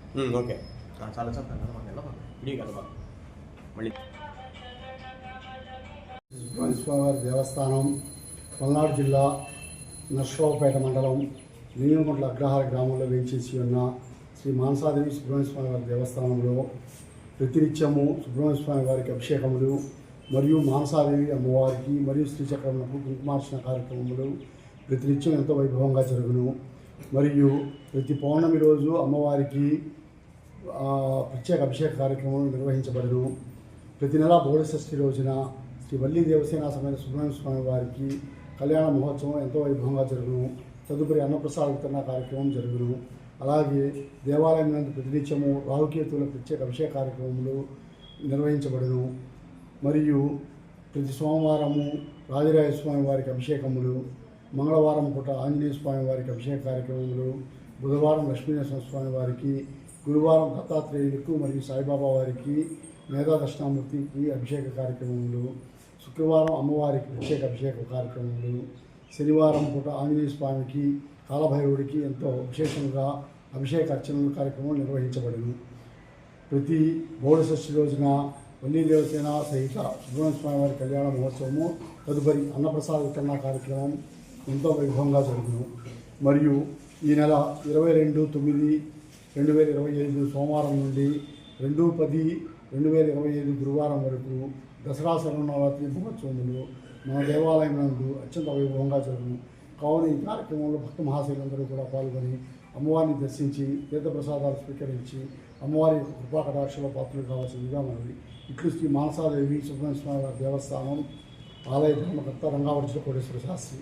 Okay చాలా చెప్పండి మళ్ళీ స్వామివారి దేవస్థానం పల్నాడు జిల్లా నర్సరావుపేట మండలం నీలగుంట్ల అగ్రహార గ్రామంలో వేంచేసి ఉన్న శ్రీ మానసాదేవి సుబ్రహ్మణ్య స్వామి వారి దేవస్థానంలో ప్రతినిత్యము సుబ్రహ్మణ్య స్వామి వారికి అభిషేకములు మరియు మానసాదేవి అమ్మవారికి మరియు శ్రీచక్రములకు కుంకుమార్చన కార్యక్రమములు ప్రతినిత్యం ఎంతో వైభవంగా జరుగును. మరియు ప్రతి పౌర్ణమి రోజు అమ్మవారికి ప్రత్యేక అభిషేక కార్యక్రమం నిర్వహించబడును. ప్రతి నెల బోధషష్ఠి రోజున శ్రీ వల్లీ దేవసేన సమేత సుబ్రహ్మణ్య స్వామి వారికి కళ్యాణ మహోత్సవం ఎంతో వైభవంగా జరుగును. తదుపరి అన్నప్రసాద వితరణ కార్యక్రమం జరుగును. అలాగే దేవాలయం నందు ప్రతినిత్యము రాహుకేతువుల ప్రత్యేక అభిషేక కార్యక్రమములు నిర్వహించబడును. మరియు ప్రతి సోమవారము రాజరాజ స్వామి వారికి అభిషేకములు, మంగళవారం పూట ఆంజనేయ స్వామి వారికి అభిషేక కార్యక్రమములు, బుధవారం లక్ష్మీనరసింహ స్వామి వారికి, గురువారం దత్తాత్రేయులకు మరియు సాయిబాబా వారికి మేధా దక్షిణామూర్తికి అభిషేక కార్యక్రమములు, శుక్రవారం అమ్మవారికి ప్రత్యేక అభిషేక కార్యక్రమములు, శనివారం పూట ఆంజనేయ స్వామికి కాలభైరవుడికి ఎంతో విశేషంగా అభిషేక అర్చనల కార్యక్రమం నిర్వహించబడును. ప్రతి బోధషష్ఠి రోజున వల్లీ దేవసేన సహిత సుబ్రహ్మణ్య స్వామి వారి కళ్యాణ మహోత్సవము, తదుపరి అన్నప్రసాద వితరణ కార్యక్రమం ఎంతో వైభవంగా జరుగును. మరియు ఈ నెల 22/9/2025 సోమవారం నుండి 2/10/2025 గురువారం వరకు దసరా శరన్నవరాత్రి మహోత్సవములు మన దేవాలయం నందు అత్యంత వైభవంగా జరుగును. కావున ఈ కార్యక్రమంలో భక్త మహాశైలందరూ కూడా పాల్గొని అమ్మవారిని దర్శించి తీర్థప్రసాదాలు స్వీకరించి అమ్మవారి కృపా కటాక్షల పాత్రలు కావాల్సిందిగా మనవి. ఇట్లు శ్రీ మానసాదేవి సుబ్రహ్మణ్య స్వామి వారి దేవస్థానం ఆలయ ధర్మకర్త రంగావర్జుల కోటేశ్వర శాస్త్రి.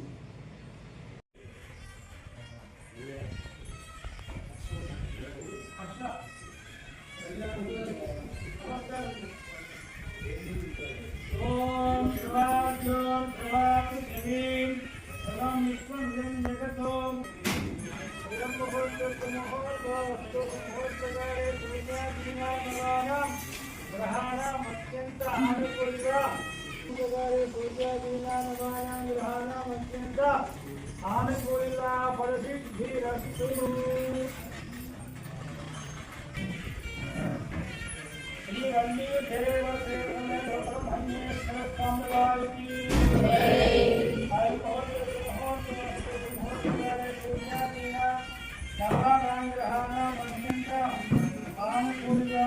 Anukulya